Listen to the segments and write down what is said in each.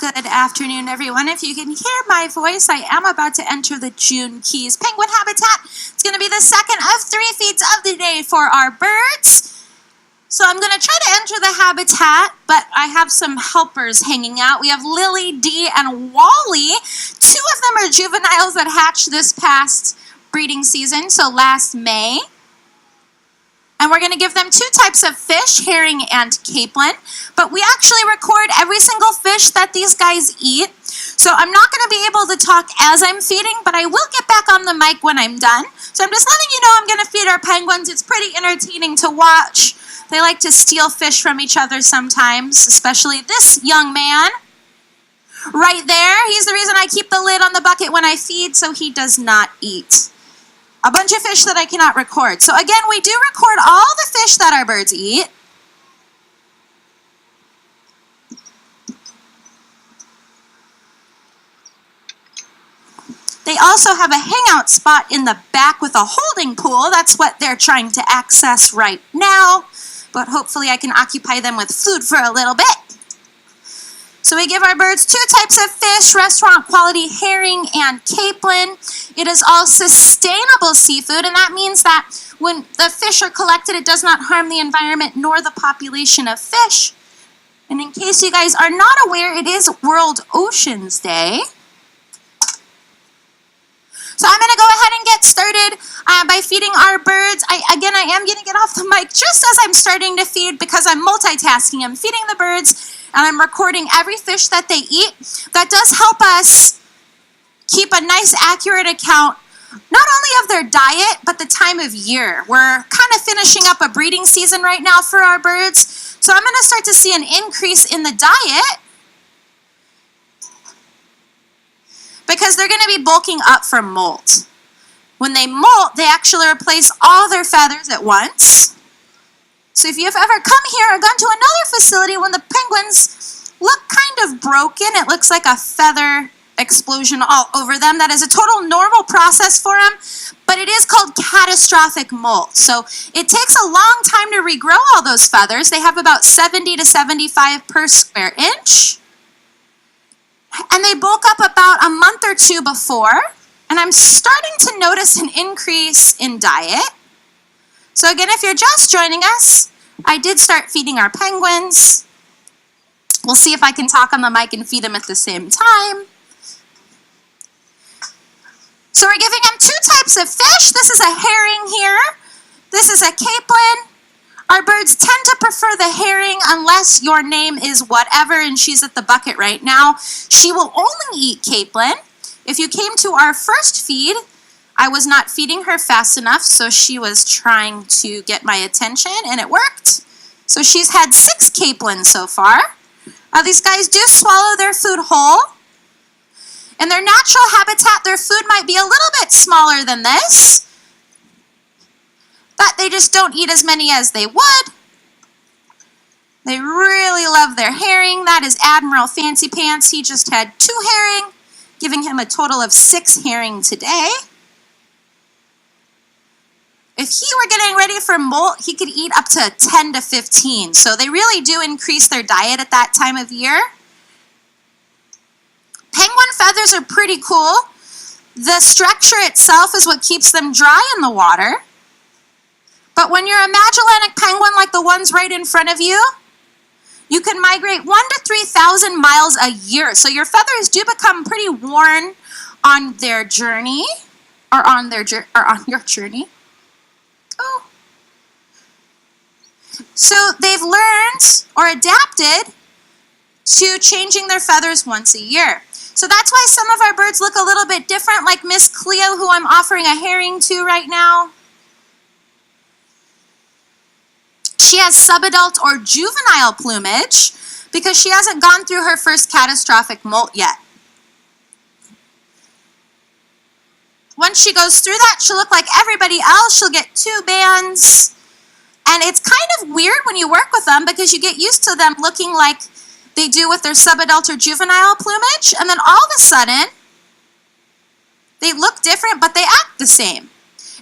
Good afternoon, everyone. If you can hear my voice, I am about to enter the June Keys penguin habitat. It's going to be the second of 3 feeds of the day for our birds. So I'm going to try to enter the habitat, but I have some helpers hanging out. We have Lily, Dee, and Wally. 2 of them are juveniles that hatched this past breeding season, so last May. And we're going to give them 2 types of fish, herring and capelin. But we actually record every single fish that these guys eat. So I'm not going to be able to talk as I'm feeding, but I will get back on the mic when I'm done. So I'm just letting you know I'm going to feed our penguins. It's pretty entertaining to watch. They like to steal fish from each other sometimes, especially this young man right there. He's the reason I keep the lid on the bucket when I feed, so he does not eat a bunch of fish that I cannot record. So again, we do record all the fish that our birds eat. They also have a hangout spot in the back with a holding pool. That's what they're trying to access right now. But hopefully I can occupy them with food for a little bit. So we give our birds 2 types of fish, restaurant quality herring and capelin. It is all sustainable seafood, and that means that when the fish are collected, it does not harm the environment nor the population of fish. And in case you guys are not aware, it is World Oceans Day. So I'm going to go ahead and get started by feeding our birds. I am going to get off the mic just as I'm starting to feed because I'm multitasking. I'm feeding the birds and I'm recording every fish that they eat. That does help us keep a nice, accurate account, not only of their diet, but the time of year. We're kind of finishing up a breeding season right now for our birds. So I'm going to start to see an increase in the diet because they're going to be bulking up from molt. When they molt, they actually replace all their feathers at once. So if you've ever come here or gone to another facility when the penguins look kind of broken, it looks like a feather explosion all over them. That is a total normal process for them, but it is called catastrophic molt. So it takes a long time to regrow all those feathers. They have about 70 to 75 per square inch. And they bulk up about a month or 2 before. And I'm starting to notice an increase in diet. So again, if you're just joining us, I did start feeding our penguins. We'll see if I can talk on the mic and feed them at the same time. So we're giving them 2 types of fish. This is a herring here. This is a capelin. Our birds tend to prefer the herring unless your name is whatever and she's at the bucket right now. She will only eat capelin. If you came to our first feed, I was not feeding her fast enough, so she was trying to get my attention, and it worked. So she's had 6 capelins so far. These guys do swallow their food whole. In their natural habitat, their food might be a little bit smaller than this, but they just don't eat as many as they would. They really love their herring. That is Admiral Fancy Pants. He just had 2 herring, giving him a total of 6 herring today. If he were getting ready for molt, he could eat up to 10 to 15. So they really do increase their diet at that time of year. Penguin feathers are pretty cool. The structure itself is what keeps them dry in the water. But when you're a Magellanic penguin like the ones right in front of you, you can migrate 1,000 to 3,000 miles a year. So your feathers do become pretty worn on their journey, or on your journey. Oh. So they've learned or adapted to changing their feathers once a year. So that's why some of our birds look a little bit different, like Miss Cleo, who I'm offering a herring to right now. She has subadult or juvenile plumage because she hasn't gone through her first catastrophic molt yet. Once she goes through that, she'll look like everybody else. She'll get 2 bands. And it's kind of weird when you work with them because you get used to them looking like they do with their subadult or juvenile plumage. And then all of a sudden, they look different, but they act the same.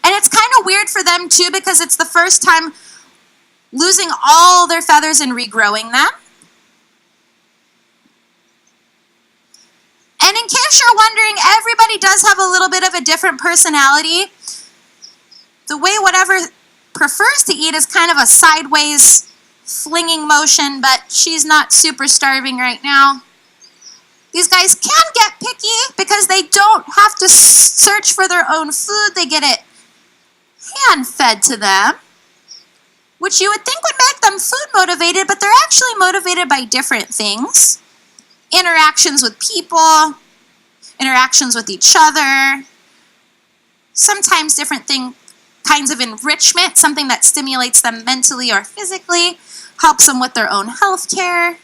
And it's kind of weird for them too because it's the first time losing all their feathers and regrowing them. And in case you're wondering, everybody does have a little bit of a different personality. The way whatever prefers to eat is kind of a sideways flinging motion, but she's not super starving right now. These guys can get picky because they don't have to search for their own food. They get it hand-fed to them, which you would think would make them food motivated, but they're actually motivated by different things. Interactions with people, interactions with each other, sometimes different kinds of enrichment, something that stimulates them mentally or physically, helps them with their own health care.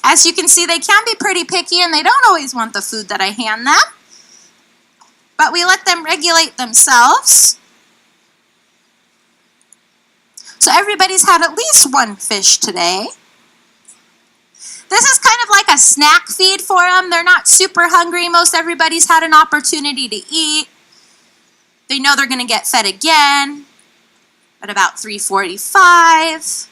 As you can see, they can be pretty picky and they don't always want the food that I hand them. But we let them regulate themselves. So everybody's had at least one fish today. This is kind of like a snack feed for them. They're not super hungry. Most everybody's had an opportunity to eat. They know they're going to get fed again at about 3:45.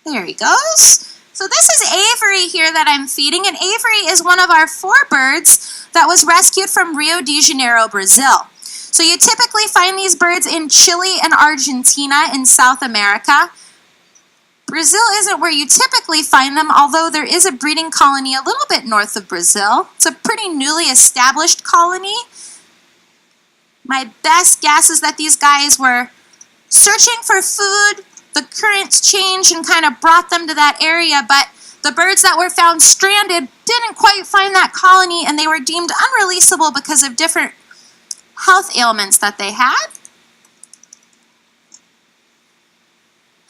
There he goes. So this is Avery here that I'm feeding, and Avery is one of our 4 birds that was rescued from Rio de Janeiro, Brazil. So you typically find these birds in Chile and Argentina in South America. Brazil isn't where you typically find them, although there is a breeding colony a little bit north of Brazil. It's a pretty newly established colony. My best guess is that these guys were searching for food. The currents changed and kind of brought them to that area, but the birds that were found stranded didn't quite find that colony, and they were deemed unreleasable because of different health ailments that they had.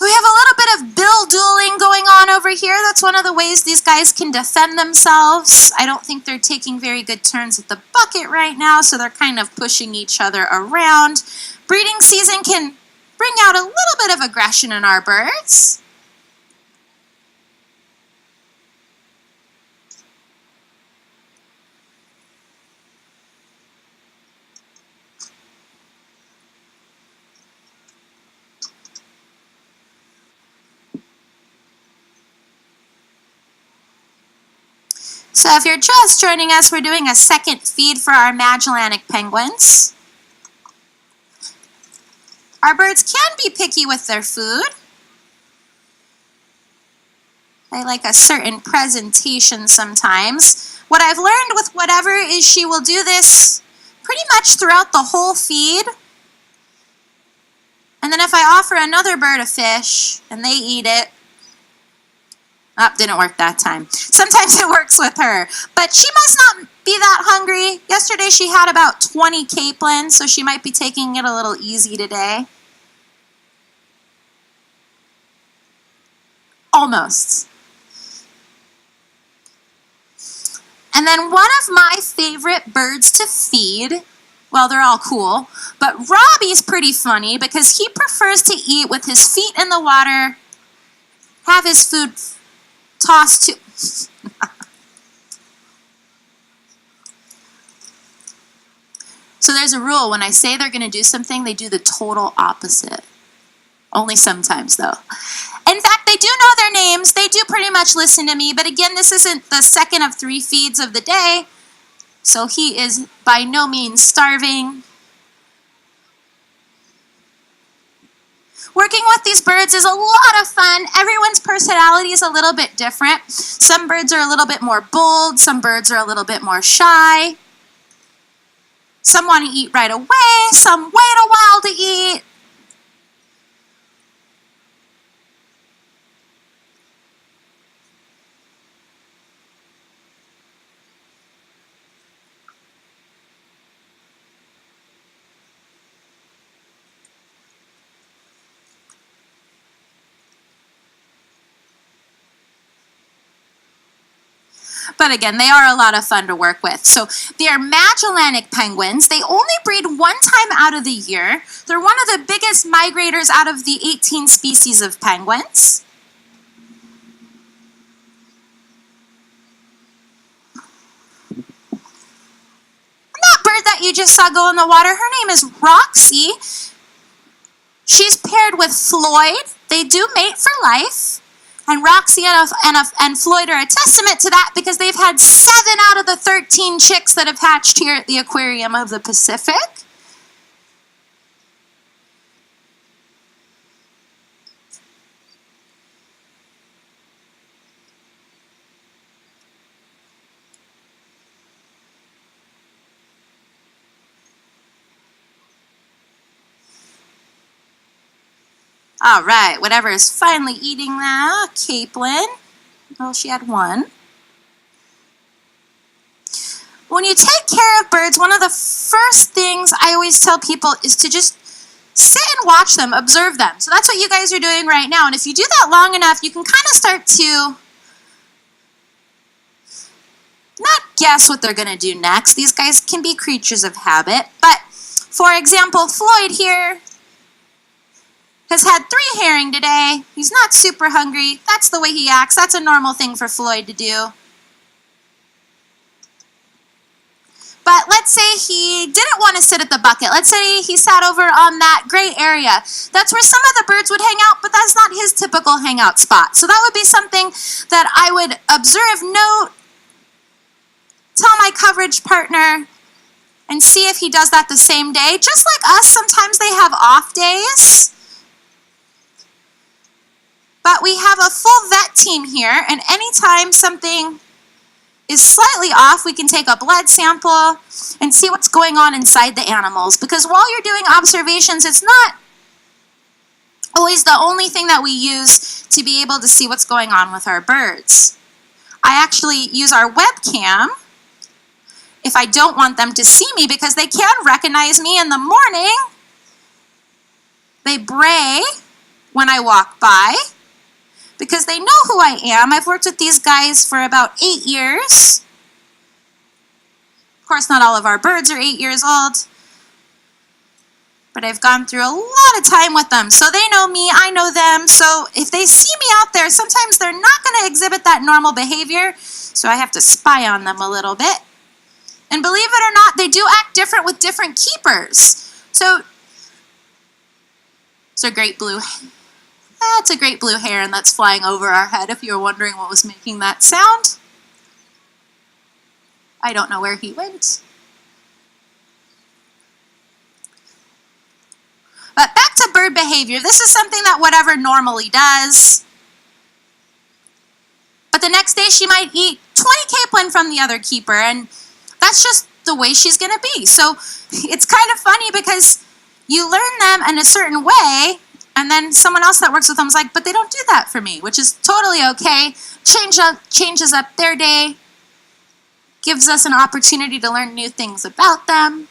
We have a little bit of bill dueling going on over here. That's one of the ways these guys can defend themselves. I don't think they're taking very good turns at the bucket right now, so they're kind of pushing each other around. Breeding season can bring out a little bit of aggression in our birds. So if you're just joining us, we're doing a second feed for our Magellanic penguins. Our birds can be picky with their food. They like a certain presentation sometimes. What I've learned with whatever is she will do this pretty much throughout the whole feed. And then if I offer another bird a fish and they eat it, didn't work that time. Sometimes it works with her. But she must not be that hungry. Yesterday she had about 20 capelins, so she might be taking it a little easy today. Almost. And then one of my favorite birds to feed, well, they're all cool, but Robbie's pretty funny because he prefers to eat with his feet in the water, have his food tossed to... So there's a rule. When I say they're going to do something, they do the total opposite. Only sometimes, though. In fact, they do know their names. They do pretty much listen to me. But again, this isn't the second of 3 feeds of the day. So he is by no means starving. Working with these birds is a lot of fun. Everyone's personality is a little bit different. Some birds are a little bit more bold. Some birds are a little bit more shy. Some want to eat right away. Some wait a while to eat. But again, they are a lot of fun to work with. So they are Magellanic penguins. They only breed one time out of the year. They're one of the biggest migrators out of the 18 species of penguins. And that bird that you just saw go in the water, her name is Roxy. She's paired with Floyd. They do mate for life. And Roxy and Floyd are a testament to that because they've had 7 out of the 13 chicks that have hatched here at the Aquarium of the Pacific. All right, whatever is finally eating that. Caitlin. Oh, she had 1. When you take care of birds, one of the first things I always tell people is to just sit and watch them, observe them. So that's what you guys are doing right now. And if you do that long enough, you can kind of start to not guess what they're going to do next. These guys can be creatures of habit. But, for example, Floyd here has had 3 herring today. He's not super hungry. That's the way he acts. That's a normal thing for Floyd to do. But let's say he didn't want to sit at the bucket. Let's say he sat over on that gray area. That's where some of the birds would hang out, but that's not his typical hangout spot. So that would be something that I would observe, note, tell my coverage partner, and see if he does that the same day. Just like us, sometimes they have off days. But we have a full vet team here, and anytime something is slightly off, we can take a blood sample and see what's going on inside the animals. Because while you're doing observations, it's not always the only thing that we use to be able to see what's going on with our birds. I actually use our webcam if I don't want them to see me, because they can recognize me in the morning. They bray when I walk by, because they know who I am. I've worked with these guys for about 8 years. Of course, not all of our birds are 8 years old, but I've gone through a lot of time with them. So they know me, I know them. So if they see me out there, sometimes they're not going to exhibit that normal behavior, so I have to spy on them a little bit. And believe it or not, they do act different with different keepers. So it's a great blue That's a great blue heron that's flying over our head, if you were wondering what was making that sound. I don't know where he went. But back to bird behavior. This is something that whatever normally does. But the next day she might eat 20 capelin from the other keeper, and that's just the way she's going to be. So it's kind of funny because you learn them in a certain way, and then someone else that works with them is like, but they don't do that for me, which is totally okay. Changes up their day, gives us an opportunity to learn new things about them.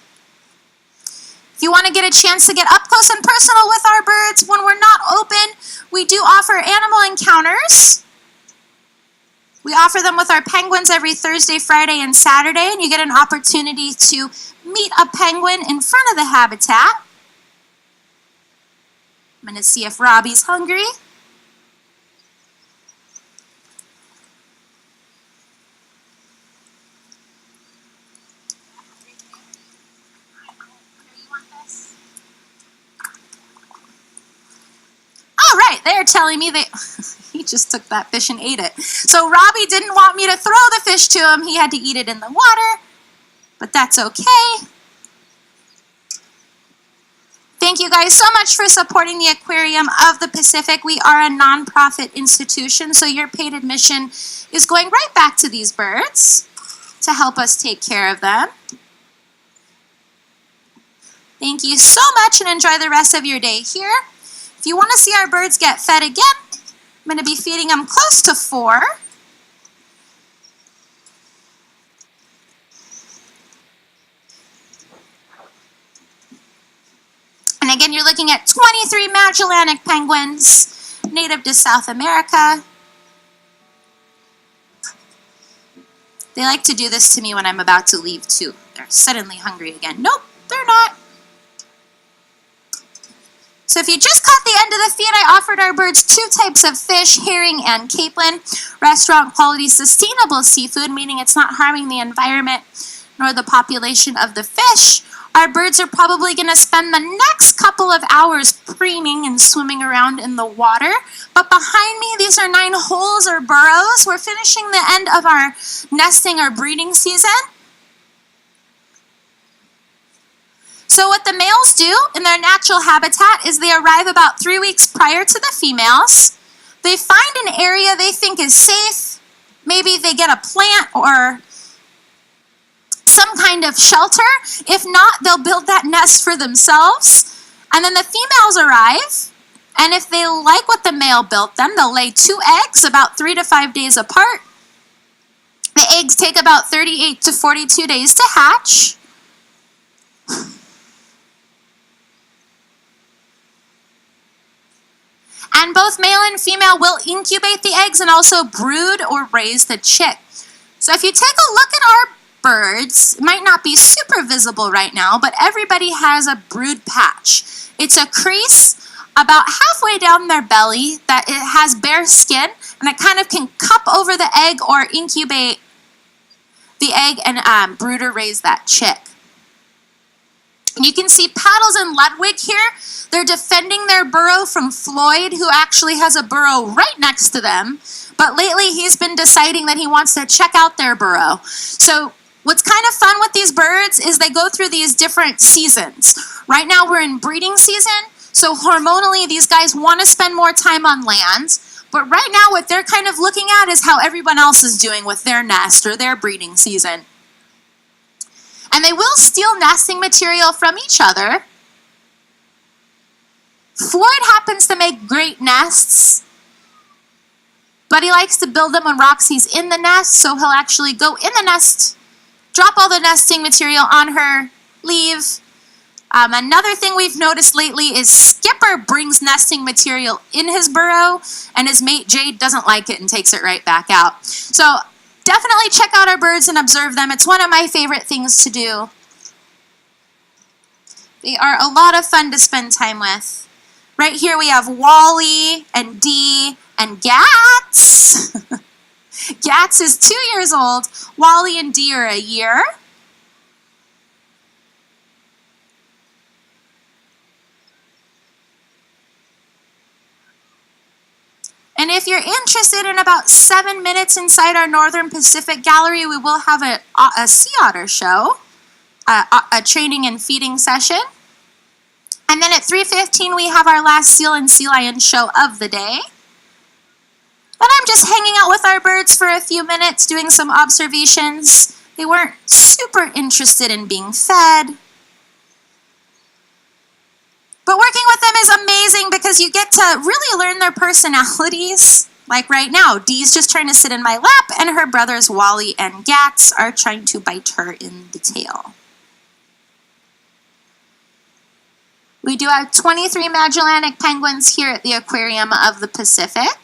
If you want to get a chance to get up close and personal with our birds when we're not open, we do offer animal encounters. We offer them with our penguins every Thursday, Friday, and Saturday, and you get an opportunity to meet a penguin in front of the habitat. I'm going to see if Robbie's hungry. All right, they're telling me he just took that fish and ate it. So Robbie didn't want me to throw the fish to him. He had to eat it in the water, but that's okay. Thank you guys so much for supporting the Aquarium of the Pacific. We are a nonprofit institution, so your paid admission is going right back to these birds to help us take care of them. Thank you so much, and enjoy the rest of your day here. If you want to see our birds get fed again, I'm going to be feeding them close to 4. And again, you're looking at 23 Magellanic penguins, native to South America. They like to do this to me when I'm about to leave too. They're suddenly hungry again. Nope, they're not. So if you just caught the end of the feed, I offered our birds 2 types of fish, herring and capelin. Restaurant quality sustainable seafood, meaning it's not harming the environment nor the population of the fish. Our birds are probably going to spend the next couple of hours preening and swimming around in the water. But behind me, these are 9 holes or burrows. We're finishing the end of our nesting or breeding season. So what the males do in their natural habitat is they arrive about 3 weeks prior to the females. They find an area they think is safe. Maybe they get a plant or some kind of shelter. If not, they'll build that nest for themselves. And then the females arrive, and if they like what the male built them, they'll lay 2 eggs about 3 to 5 days apart. The eggs take about 38 to 42 days to hatch. And both male and female will incubate the eggs and also brood or raise the chick. So if you take a look at our birds, it might not be super visible right now, but everybody has a brood patch. It's a crease about halfway down their belly that it has bare skin, and it kind of can cup over the egg or incubate the egg and brood or raise that chick. And you can see Paddles and Ludwig here. They're defending their burrow from Floyd, who actually has a burrow right next to them. But lately he's been deciding that he wants to check out their burrow. So what's kind of fun with these birds is they go through these different seasons. Right now we're in breeding season, so hormonally these guys want to spend more time on land. But right now what they're kind of looking at is how everyone else is doing with their nest or their breeding season. And they will steal nesting material from each other. Floyd happens to make great nests, but he likes to build them when Roxy's in the nest, so he'll actually go in the nest, drop all the nesting material on her, leave. Another thing we've noticed lately is Skipper brings nesting material in his burrow, and his mate Jade doesn't like it and takes it right back out. So definitely check out our birds and observe them. It's one of my favorite things to do. They are a lot of fun to spend time with. Right here we have Wally and Dee and Gats. Gats is 2 years old. Wally and Dee are a year. And if you're interested, in about 7 minutes inside our Northern Pacific Gallery, we will have a sea otter show, a training and feeding session. And then at 3:15, we have our last seal and sea lion show of the day. Then I'm just hanging out with our birds for a few minutes, doing some observations. They weren't super interested in being fed. But working with them is amazing because you get to really learn their personalities. Like right now, Dee's just trying to sit in my lap, and her brothers Wally and Gats are trying to bite her in the tail. We do have 23 Magellanic penguins here at the Aquarium of the Pacific.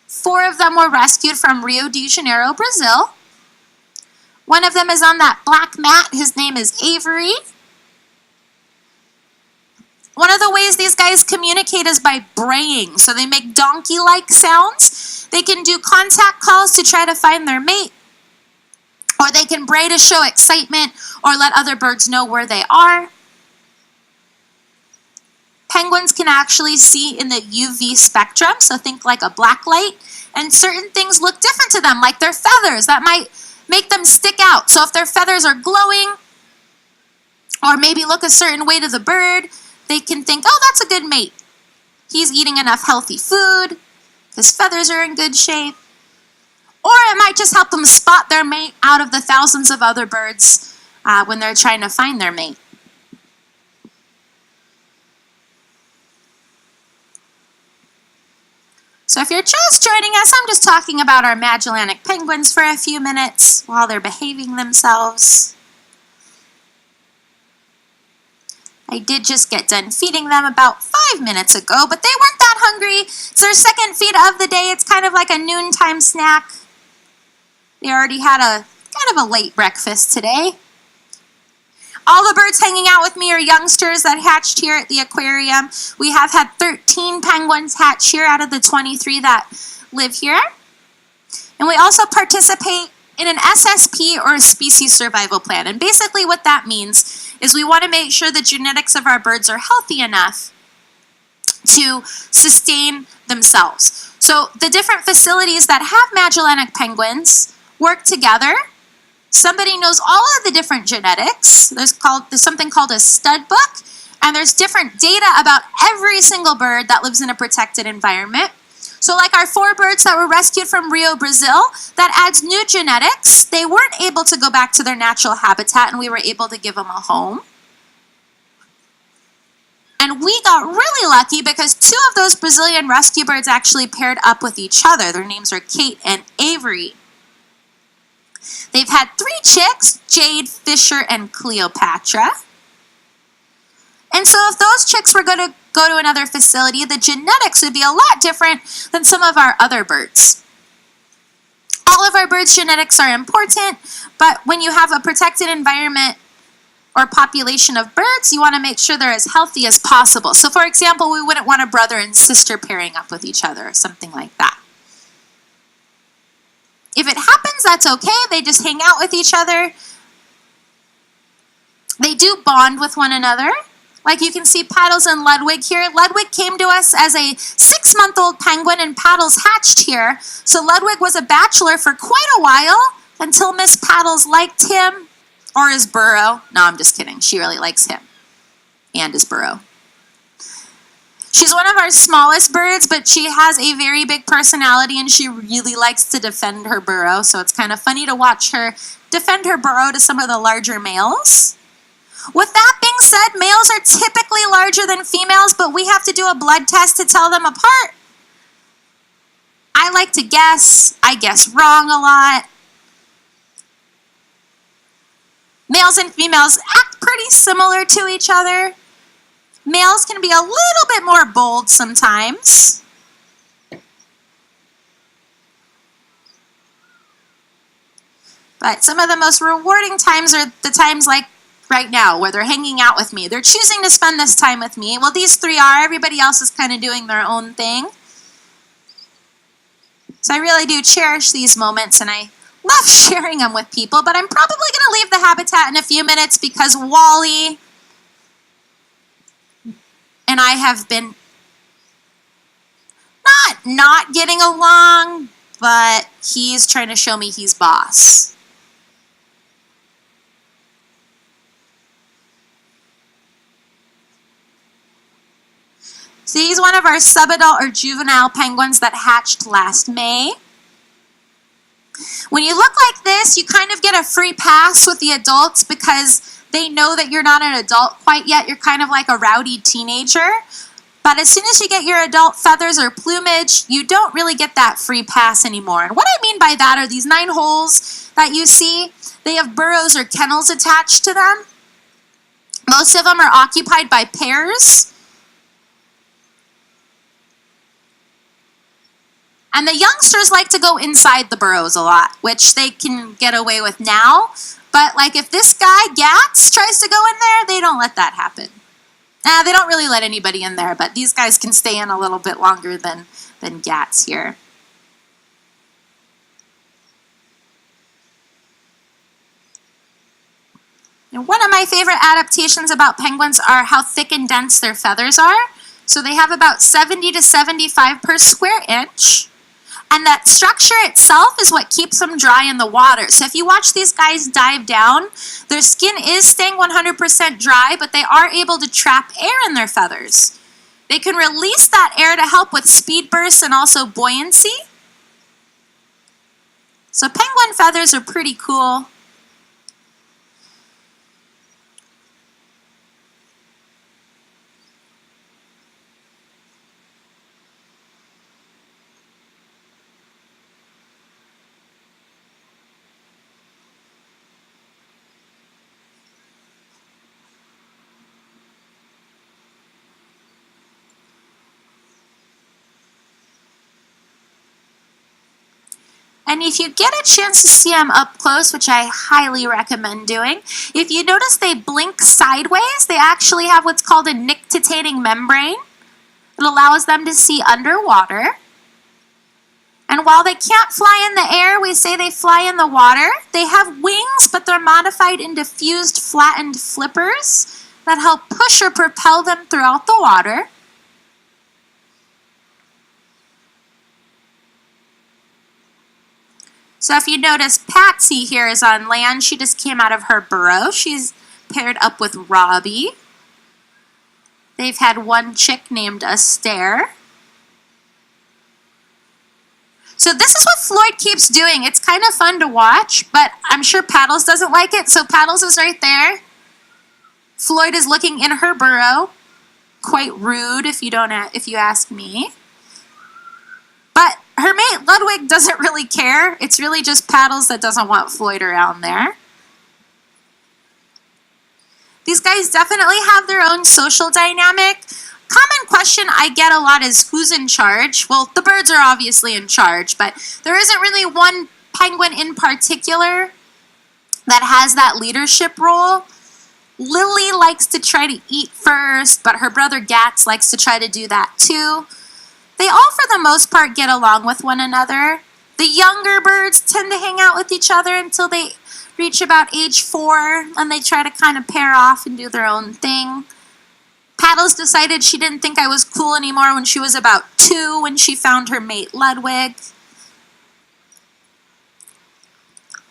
4 of them were rescued from Rio de Janeiro, Brazil. One of them is on that black mat. His name is Avery. One of the ways these guys communicate is by braying. So they make donkey-like sounds. They can do contact calls to try to find their mate. Or they can bray to show excitement or let other birds know where they are. Penguins can actually see in the UV spectrum, so think like a black light. And certain things look different to them, like their feathers. That might make them stick out. So if their feathers are glowing, or maybe look a certain way to the bird, they can think, oh, that's a good mate. He's eating enough healthy food. His feathers are in good shape. Or it might just help them spot their mate out of the thousands of other birds when they're trying to find their mate. So if you're just joining us, I'm just talking about our Magellanic penguins for a few minutes while they're behaving themselves. I did just get done feeding them about 5 minutes ago, but they weren't that hungry. It's their second feed of the day. It's kind of like a noontime snack. They already had a kind of a late breakfast today. All the birds hanging out with me are youngsters that hatched here at the aquarium. We have had 13 penguins hatch here out of the 23 that live here. And we also participate in an SSP or a species survival plan. And basically what that means is we want to make sure the genetics of our birds are healthy enough to sustain themselves. So the different facilities that have Magellanic penguins work together. Somebody knows all of the different genetics. There's something called a stud book, and there's different data about every single bird that lives in a protected environment. So like our 4 birds that were rescued from Rio, Brazil, that adds new genetics. They weren't able to go back to their natural habitat, and we were able to give them a home. And we got really lucky because 2 of those Brazilian rescue birds actually paired up with each other. Their names are Kate and Avery. They've had 3 chicks, Jade, Fisher, and Cleopatra. And so if those chicks were going to go to another facility, the genetics would be a lot different than some of our other birds. All of our birds' genetics are important, but when you have a protected environment or population of birds, you want to make sure they're as healthy as possible. So for example, we wouldn't want a brother and sister pairing up with each other or something like that. If it happens, that's okay. They just hang out with each other. They do bond with one another. Like you can see Paddles and Ludwig here. Ludwig came to us as a 6-month-old penguin, and Paddles hatched here. So Ludwig was a bachelor for quite a while until Miss Paddles liked him or his burrow. No, I'm just kidding. She really likes him and his burrow. She's one of our smallest birds, but she has a very big personality, and she really likes to defend her burrow. So it's kind of funny to watch her defend her burrow to some of the larger males. With that being said, males are typically larger than females, but we have to do a blood test to tell them apart. I like to guess. I guess wrong a lot. Males and females act pretty similar to each other. Males can be a little bit more bold sometimes. But some of the most rewarding times are the times like right now where they're hanging out with me. They're choosing to spend this time with me. Well, these 3 are. Everybody else is kind of doing their own thing. So I really do cherish these moments, and I love sharing them with people. But I'm probably going to leave the habitat in a few minutes because Wally and I have been not getting along, but he's trying to show me he's boss. So he's one of our subadult or juvenile penguins that hatched last May. When you look like this, you kind of get a free pass with the adults because they know that you're not an adult quite yet. You're kind of like a rowdy teenager. But as soon as you get your adult feathers or plumage, you don't really get that free pass anymore. And what I mean by that are these 9 holes that you see. They have burrows or kennels attached to them. Most of them are occupied by pairs. And the youngsters like to go inside the burrows a lot, which they can get away with now. But like if this guy, Gats, tries to go in there, they don't let that happen. They don't really let anybody in there, but these guys can stay in a little bit longer than Gats here. Now, one of my favorite adaptations about penguins are how thick and dense their feathers are. So they have about 70 to 75 per square inch. And that structure itself is what keeps them dry in the water. So if you watch these guys dive down, their skin is staying 100% dry, but they are able to trap air in their feathers. They can release that air to help with speed bursts and also buoyancy. So penguin feathers are pretty cool. And if you get a chance to see them up close, which I highly recommend doing, if you notice they blink sideways, they actually have what's called a nictitating membrane. It allows them to see underwater. And while they can't fly in the air, we say they fly in the water. They have wings, but they're modified into fused, flattened flippers that help push or propel them throughout the water. So if you notice, Patsy here is on land. She just came out of her burrow. She's paired up with Robbie. They've had one chick named Astaire. So this is what Floyd keeps doing. It's kind of fun to watch, but I'm sure Paddles doesn't like it. So Paddles is right there. Floyd is looking in her burrow. Quite rude if you ask me. But her mate Ludwig doesn't really care. It's really just Paddles that doesn't want Floyd around there. These guys definitely have their own social dynamic. Common question I get a lot is who's in charge? Well, the birds are obviously in charge, but there isn't really one penguin in particular that has that leadership role. Lily likes to try to eat first, but her brother Gats likes to try to do that too. They all, for the most part, get along with one another. The younger birds tend to hang out with each other until they reach about age 4, and they try to kind of pair off and do their own thing. Paddles decided she didn't think I was cool anymore when she was about 2, when she found her mate Ludwig.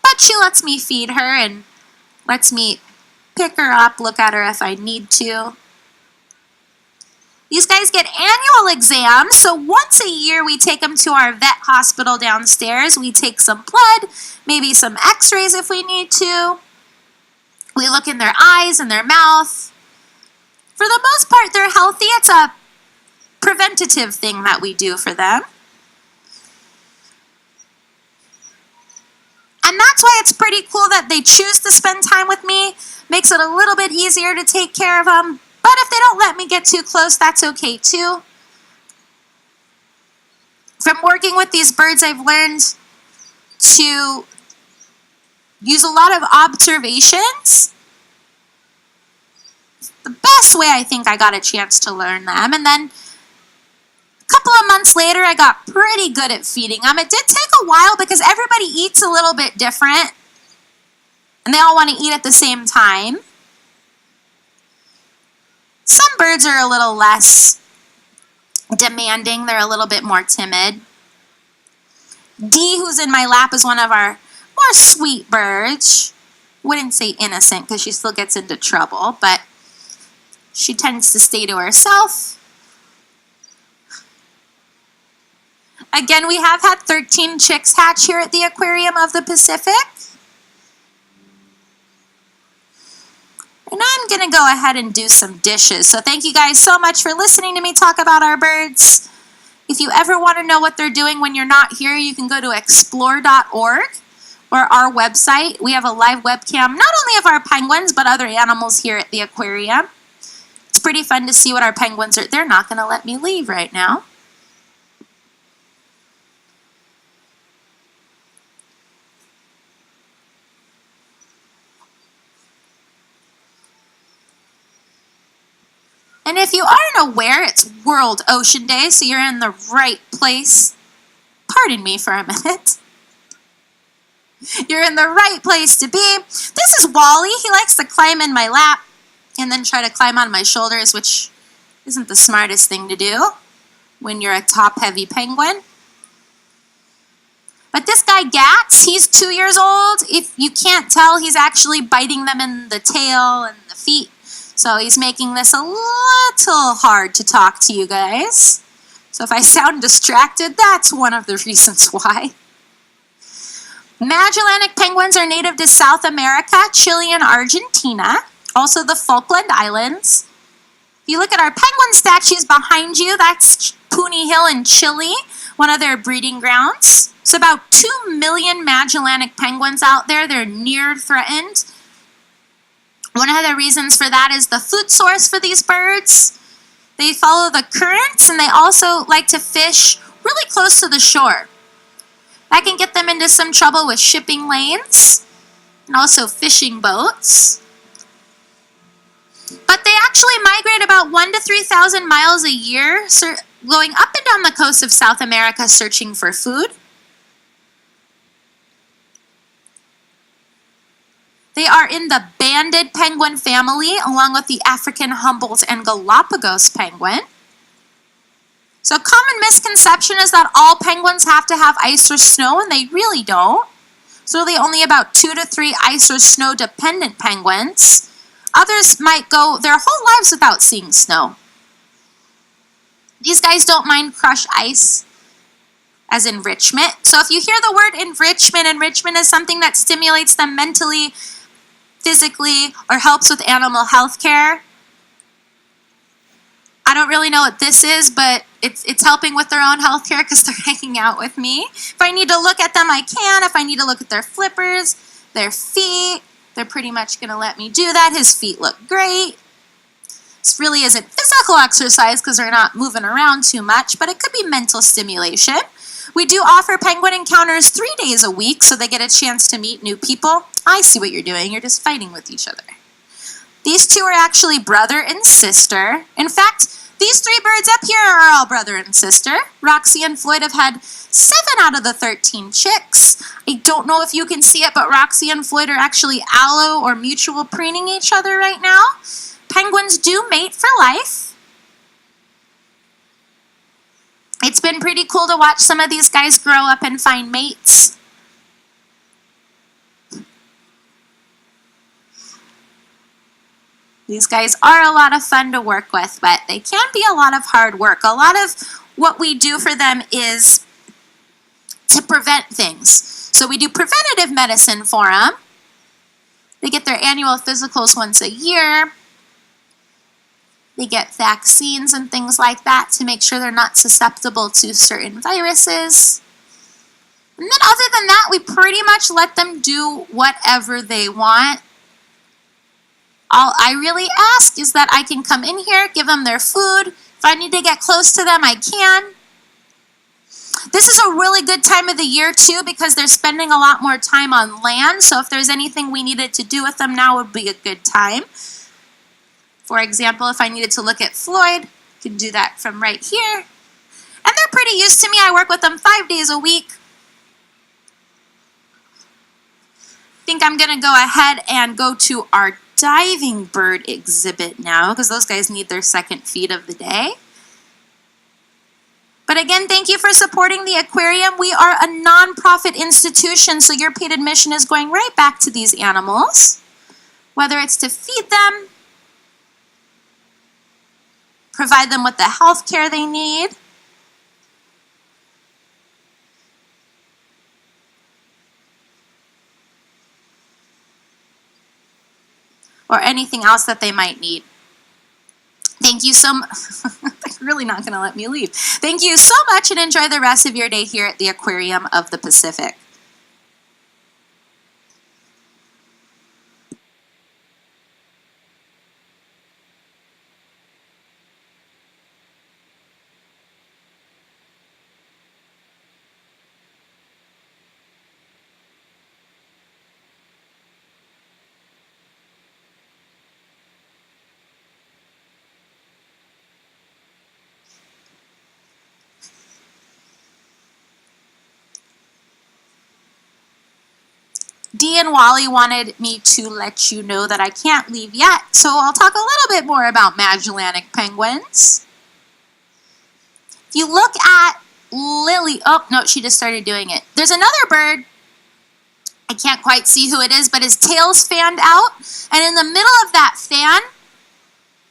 But she lets me feed her and lets me pick her up, look at her if I need to. These guys get annual exams, so once a year we take them to our vet hospital downstairs. We take some blood, maybe some x-rays if we need to. We look in their eyes and their mouth. For the most part, they're healthy. It's a preventative thing that we do for them. And that's why it's pretty cool that they choose to spend time with me. Makes it a little bit easier to take care of them. But if they don't let me get too close, that's okay too. From working with these birds, I've learned to use a lot of observations. The best way I think I got a chance to learn them. And then a couple of months later, I got pretty good at feeding them. It did take a while because everybody eats a little bit different. And they all want to eat at the same time. Some birds are a little less demanding. They're a little bit more timid. Dee, who's in my lap, is one of our more sweet birds. Wouldn't say innocent because she still gets into trouble, but she tends to stay to herself. Again, we have had 13 chicks hatch here at the Aquarium of the Pacific. And I'm going to go ahead and do some dishes. So thank you guys so much for listening to me talk about our birds. If you ever want to know what they're doing when you're not here, you can go to explore.org or our website. We have a live webcam, not only of our penguins, but other animals here at the aquarium. It's pretty fun to see what our penguins are. They're not going to let me leave right now. And if you aren't aware, it's World Ocean Day, so you're in the right place. Pardon me for a minute. You're in the right place to be. This is Wally. He likes to climb in my lap and then try to climb on my shoulders, which isn't the smartest thing to do when you're a top-heavy penguin. But this guy, Gats, he's 2 years old. If you can't tell, he's actually biting them in the tail and the feet. So he's making this a little hard to talk to you guys. So if I sound distracted, that's one of the reasons why. Magellanic penguins are native to South America, Chile, and Argentina. Also the Falkland Islands. If you look at our penguin statues behind you, that's Puni Hill in Chile, one of their breeding grounds. It's about 2 million Magellanic penguins out there. They're near threatened. One of the reasons for that is the food source for these birds. They follow the currents, and they also like to fish really close to the shore. That can get them into some trouble with shipping lanes and also fishing boats. But they actually migrate about 1,000 to 3,000 miles a year, going up and down the coast of South America searching for food. They are in the banded penguin family, along with the African Humboldt and Galapagos penguin. So a common misconception is that all penguins have to have ice or snow, and they really don't. There's really only about 2 to 3 ice or snow dependent penguins. Others might go their whole lives without seeing snow. These guys don't mind crushed ice as enrichment. So if you hear the word enrichment is something that stimulates them mentally, physically, or helps with animal health care. I don't really know what this is, but it's helping with their own health care because they're hanging out with me. If I need to look at them, I can. If I need to look at their flippers, their feet, they're pretty much going to let me do that. His feet look great. This really isn't physical exercise because they're not moving around too much, but it could be mental stimulation. We do offer penguin encounters 3 days a week, so they get a chance to meet new people. I see what you're doing. You're just fighting with each other. These two are actually brother and sister. In fact, these 3 birds up here are all brother and sister. Roxy and Floyd have had 7 out of the 13 chicks. I don't know if you can see it, but Roxy and Floyd are actually allo or mutual preening each other right now. Penguins do mate for life. It's been pretty cool to watch some of these guys grow up and find mates. These guys are a lot of fun to work with, but they can be a lot of hard work. A lot of what we do for them is to prevent things. So we do preventative medicine for them. They get their annual physicals once a year. They get vaccines and things like that to make sure they're not susceptible to certain viruses. And then other than that, we pretty much let them do whatever they want. All I really ask is that I can come in here, give them their food. If I need to get close to them, I can. This is a really good time of the year too because they're spending a lot more time on land. So if there's anything we needed to do with them now would be a good time. For example, if I needed to look at Floyd, I could do that from right here. And they're pretty used to me. I work with them 5 days a week. I think I'm going to go ahead and go to our diving bird exhibit now because those guys need their second feed of the day. But again, thank you for supporting the aquarium. We are a nonprofit institution, so your paid admission is going right back to these animals, whether it's to feed them, provide them with the health care they need, or anything else that they might need. Thank you so much. They're really not going to let me leave. Thank you so much and enjoy the rest of your day here at the Aquarium of the Pacific. Dee and Wally wanted me to let you know that I can't leave yet, so I'll talk a little bit more about Magellanic penguins. If you look at Lily, oh no, she just started doing it. There's another bird, I can't quite see who it is, but his tail's fanned out, and in the middle of that fan,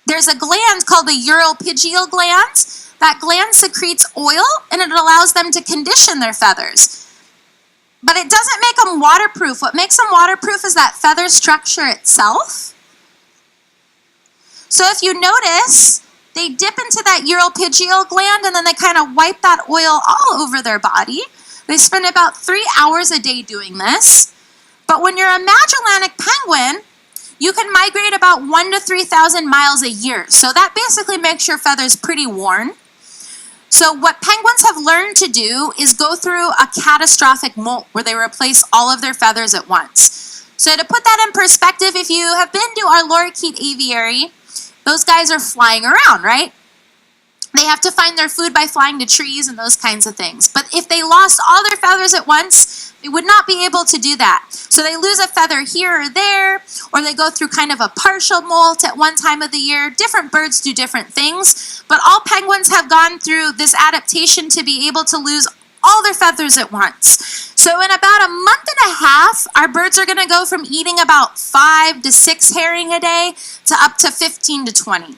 there's a gland called the uropygial gland. That gland secretes oil, and it allows them to condition their feathers. But it doesn't make them waterproof. What makes them waterproof is that feather structure itself. So if you notice, they dip into that uropygial gland and then they kind of wipe that oil all over their body. They spend about 3 hours a day doing this. But when you're a Magellanic penguin, you can migrate about 1,000 to 3,000 miles a year. So that basically makes your feathers pretty worn. So what penguins have learned to do is go through a catastrophic molt where they replace all of their feathers at once. So to put that in perspective, if you have been to our lorikeet aviary, those guys are flying around, right? They have to find their food by flying to trees and those kinds of things. But if they lost all their feathers at once, They would not be able to do that. So they lose a feather here or there, or they go through kind of a partial molt at one time of the year. Different birds do different things, but all penguins have gone through this adaptation to be able to lose all their feathers at once. So in about a month and a half, our birds are going to go from eating about 5 to 6 herring a day to up to 15 to 20.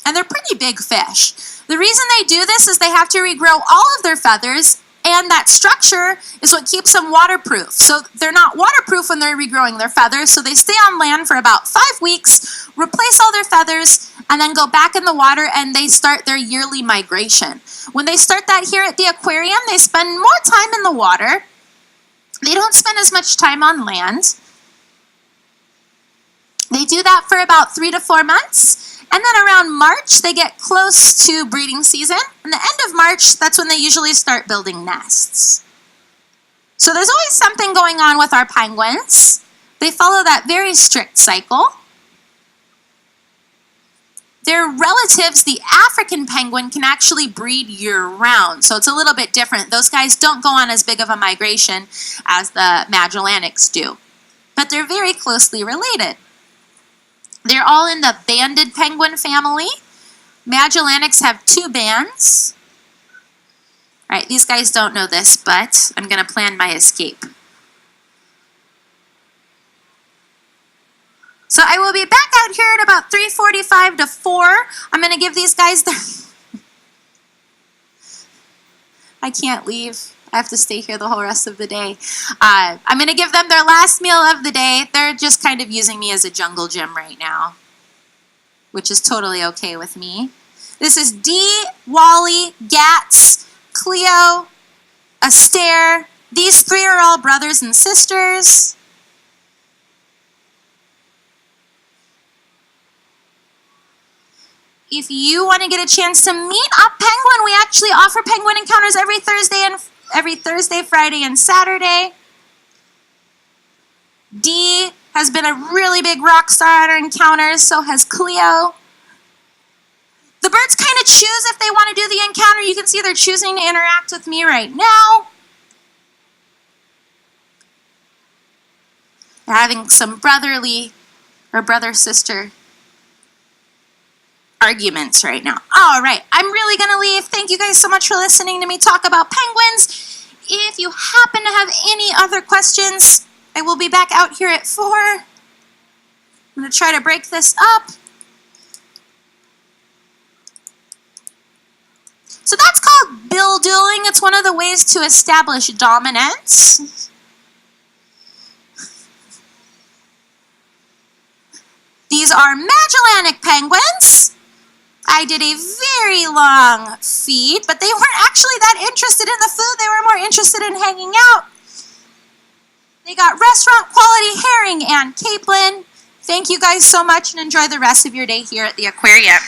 And they're pretty big fish. The reason they do this is they have to regrow all of their feathers, and that structure is what keeps them waterproof. So they're not waterproof when they're regrowing their feathers, so they stay on land for about 5 weeks, replace all their feathers, and then go back in the water, and they start their yearly migration. When they start that here at the aquarium, they spend more time in the water. They don't spend as much time on land. They do that for about 3 to 4 months. And then around March, they get close to breeding season. And the end of March, that's when they usually start building nests. So there's always something going on with our penguins. They follow that very strict cycle. Their relatives, the African penguin, can actually breed year-round. So it's a little bit different. Those guys don't go on as big of a migration as the Magellanics do. But they're very closely related. They're all in the banded penguin family. Magellanics have 2 bands. All right, these guys don't know this, but I'm going to plan my escape. So I will be back out here at about 3:45 to 4. I'm going to give these guys their... I can't leave. I have to stay here the whole rest of the day. I'm going to give them their last meal of the day. They're just kind of using me as a jungle gym right now, which is totally okay with me. This is Dee, Wally, Gats, Cleo, Astaire. These 3 are all brothers and sisters. If you want to get a chance to meet a penguin, we actually offer penguin encounters every Thursday, Friday, and Saturday. Dee has been a really big rock star at our encounters, so has Cleo. The birds kind of choose if they want to do the encounter. You can see they're choosing to interact with me right now. They're having some brotherly or brother-sister arguments right now. All right, I'm really going to leave. Thank you guys so much for listening to me talk about penguins. If you happen to have any other questions, I will be back out here at 4. I'm going to try to break this up. So that's called bill dueling. It's one of the ways to establish dominance. These are Magellanic penguins. I did a very long feed, but they weren't actually that interested in the food. They were more interested in hanging out. They got restaurant quality herring and capelin. Thank you guys so much, and enjoy the rest of your day here at the aquarium.